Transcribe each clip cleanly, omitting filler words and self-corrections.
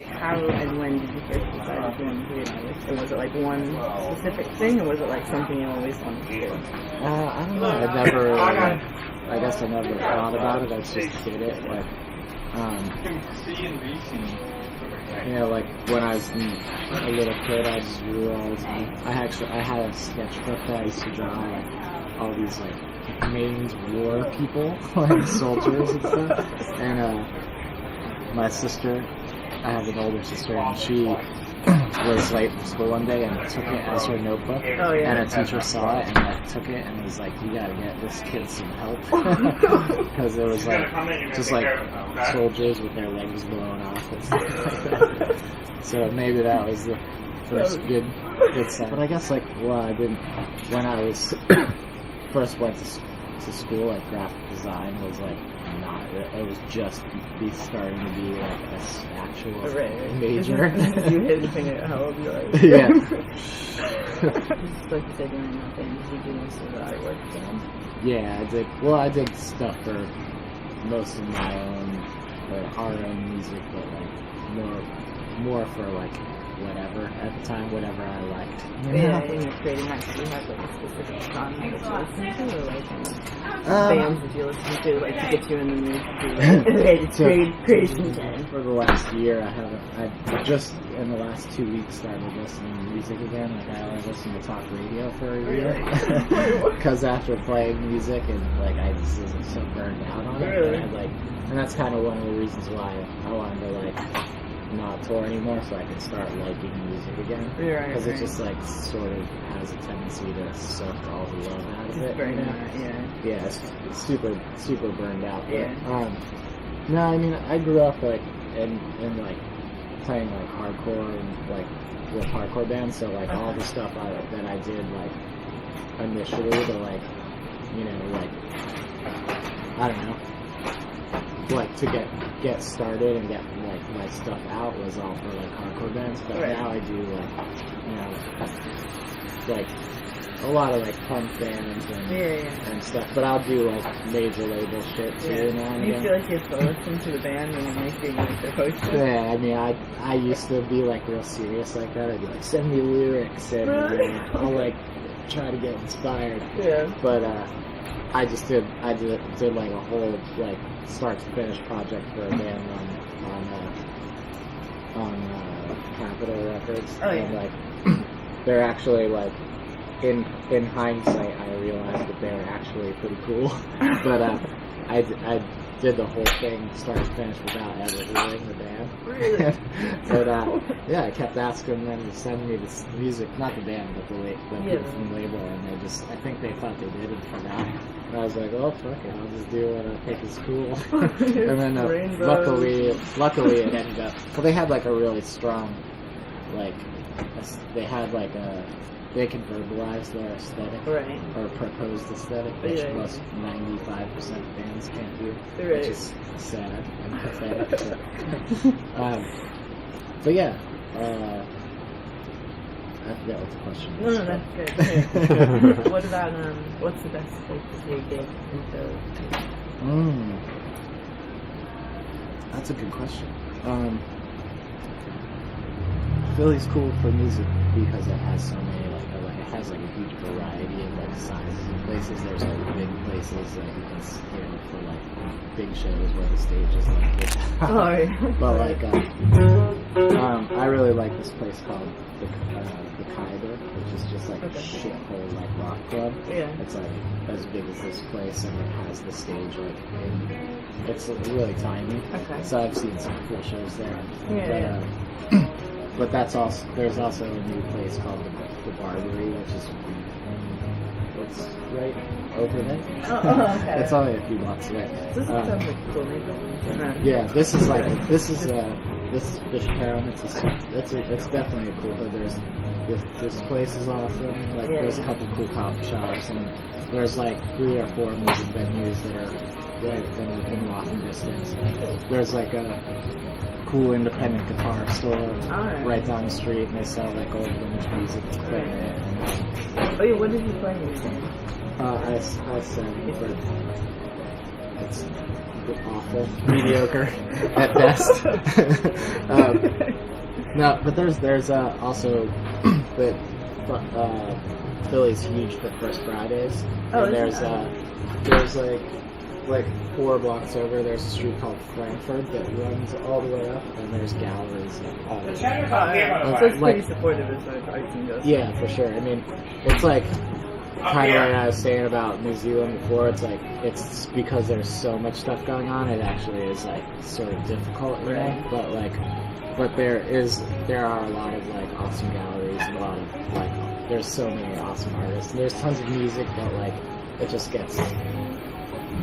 How and when did you first decide to be an artist? And was it like one specific thing, or was it like something you always wanted to do? I don't know. I guess I never thought about it. I just did it. Like, you know, like when I was a little kid, I just drew all the time. I had a sketchbook that I used to draw like all these like named war people, like soldiers and stuff. And my sister, I have an older sister, and she was late for school one day and took it as her notebook. Oh, yeah. And a teacher saw it and like took it and was like, "You gotta get this kid some help," because it was like just like soldiers with their legs blown off and stuff like that. So maybe that was the first good sign. But I guess like when I was first went to school, like graphic design was like not. It was just starting to be like an actual major. You hit the finger how old you are. Yeah. Just like you said, you're in nothing. Did you do most of the artwork then? Yeah, I did. Well, I did stuff for most of my own, our own music, but like more for like whatever at the time, whatever I liked. Yeah, and you're creating that. Do you have like a specific genre that you listen to, or like bands that you listen to, like to get you in the mood to like creation time? For the last year, I just in the last 2 weeks started listening to music again. Like I only listened to talk radio for a year because after playing music and like I just was so burned out on it. Really? And that's kind of one of the reasons why I wanted to like not tour anymore, so I could start liking music again. Because it just like sort of has a tendency to suck all the love out of it. Burned out, yeah, it's super burned out. But, yeah. No, I mean I grew up like in like playing like hardcore and like with hardcore bands, so like all the stuff that I did like initially to like, you know, like I don't know, like to get started and get like my stuff out was all for like hardcore bands, but now I do like, you know, like a lot of like punk bands and stuff, but I'll do like major label shit too now and You again. feel like you have to listen to the band and make your music poster? Yeah, I mean I used to be like real serious like that. I'd be like, send me lyrics and I'll like try to get inspired. Yeah. But I did like a whole like start to finish project for a band on Capitol Records. Oh, yeah. And like they're actually like in hindsight I realized that they were actually pretty cool. But I did the whole thing start to finish without ever hearing the band. Really? But yeah, I kept asking them to send me this music, not the band, but the people from the label, and I think they thought they did and forgot. And I was like, oh fuck it, I'll just do what I think is cool. And then luckily it ended up. Well, they had like a really strong, like they had like they can verbalize their aesthetic or proposed aesthetic, which most 95% of bands can't do, which is sad and pathetic. But yeah, I forgot what the question was. No, that's good. What about what's the best place to see a gig in Philly? That's a good question. Philly's cool for music because it has so many it has like a huge variety of like sizes and places. There's like big places that you can for like big shows where the stage is like this. But like I really like this place called the Khyber, which is just like a shithole like rock club. Yeah. It's like as big as this place and it has the stage like it's really tiny. Okay. So I've seen some cool shows there. But that's also there's also a new place called the Barbary, which is right over there. Okay. It's only a few blocks away. This sounds like a cool neighborhood. Yeah, this is Fishtown. It's definitely a cool hood. This place is awesome. Like there's a couple cool coffee shops and there's like 3 or 4 music venues that are right within walking distance. There's like a cool independent guitar store right down the street, and they sell like old vintage music equipment. What did you play in the band? I sang for It's awful, mediocre at best. No, but there's also the Philly's huge for First Fridays. Oh, And there's like 4 blocks over, there's a street called Frankfurt that runs all the way up, and there's galleries all the way up. So it's pretty supportive as far as arts and goes. Yeah, for sure. I mean, it's like kind of what I was saying about New Zealand before. It's like it's because there's so much stuff going on. It actually is like sort of difficult, you know. But there are a lot of like awesome galleries and a lot of like there's so many awesome artists. And there's tons of music, but like it just gets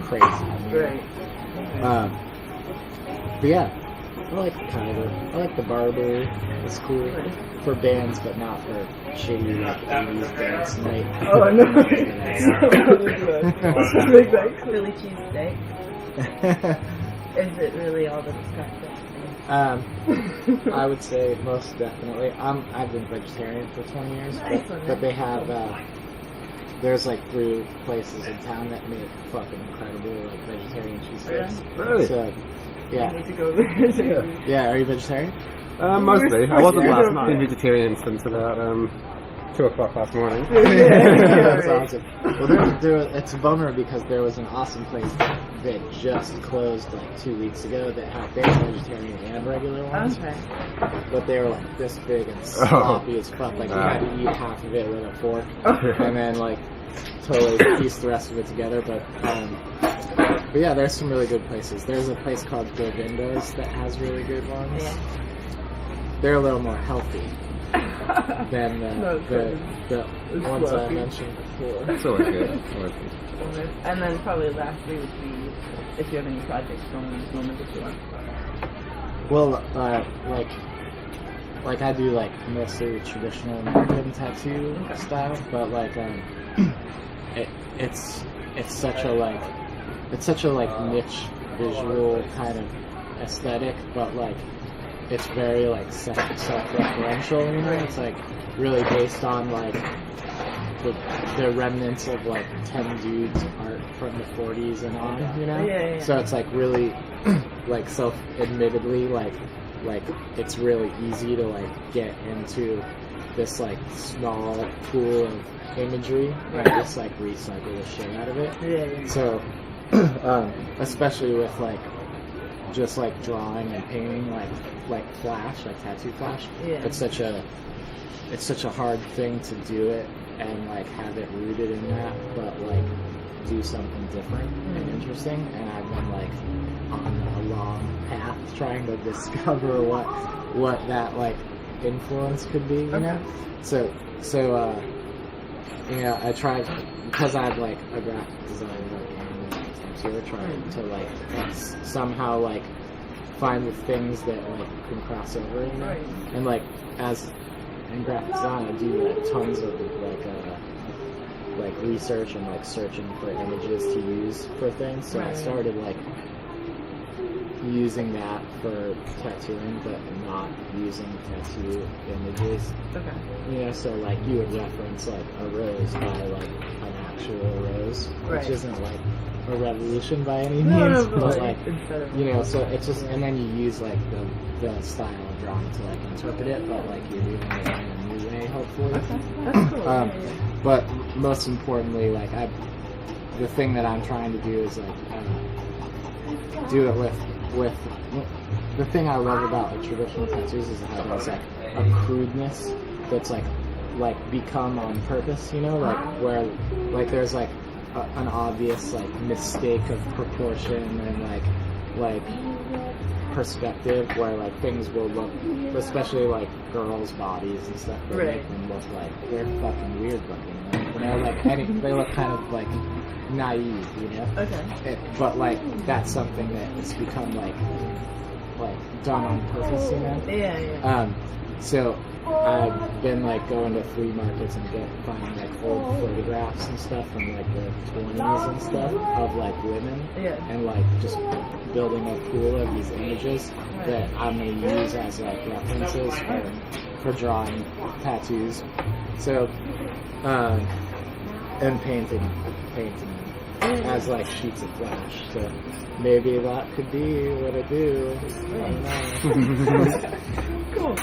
crazy. Right. But yeah. I like Kyler. I like the Barber. It's cool for bands, but not for shitty like 80s dance night. Oh no! Like that Philly cheesesteak. Is it really all that it's got? I would say most definitely. I've been vegetarian for 20 years, but they have there's like 3 places in town that make fucking incredible like vegetarian cheesesteaks. Really? So, yeah. I need to go there. Yeah, are you vegetarian? Mostly. I wasn't last night. Been vegetarian since about 2 o'clock last morning. That's awesome. Well, it's a bummer because there was an awesome place that just closed like 2 weeks ago that had they were vegetarian and regular ones. Okay. But they were like this big and sloppy as fuck. Like you had to eat half of it with a fork, and then like totally piece the rest of it together. But yeah, there's some really good places. There's a place called Govindo's that has really good ones. Yeah. They're a little more healthy than the ones I mentioned before. It's always good. Always good. And then probably lastly would be if you have any projects going on at the moment that you want. Well, like I do like mostly traditional American tattoo style, but like it's such a niche visual kind of aesthetic, but like it's very like self-referential, you know. It's like really based on like the remnants of like 10 dudes art from the 40s and on, you know. Yeah. So it's like really like admittedly like it's really easy to like get into this like small pool of imagery and just like recycle the shit out of it. Yeah. So especially with like just like drawing and painting like flash, like tattoo flash. Yeah. It's such a hard thing to do it and like have it rooted in that, but like do something different and interesting. And I've been like on a long path trying to discover what that like influence could be, you know. So you know, I tried because I have like a graphic design background, so we're trying to like somehow like find the things that like can cross over, you know. And like as in graphic design, I do like tons of like research and like searching for images to use for things. So I started like using that for tattooing, but not using tattoo images. Okay. You know, so like you would reference like a rose by like an actual rose, which isn't like a revolution by any means, but like you know, so it's just, and then you use like the style of drawing to like interpret it, but like you're doing it in a new way, hopefully. That's cool. But most importantly, like the thing that I'm trying to do is like do it with the thing I love about like traditional tattoos is how there's like a crudeness that's like become on purpose, you know, like where like there's like an obvious like mistake of proportion and like perspective where like things will look, especially like girls' bodies and stuff, they make them look like they're fucking weird looking, you know, like they look kind of like naive, you know. Okay. But like that's something that has become like done on purpose, you know. Yeah. So I've been like going to flea markets and finding like old photographs and stuff from like the 20s and stuff of like women, and like just building a pool of these images that I'm gonna use as like references for drawing tattoos. So and painting as like sheets of flash. So maybe that could be what I do. I don't know. Cool.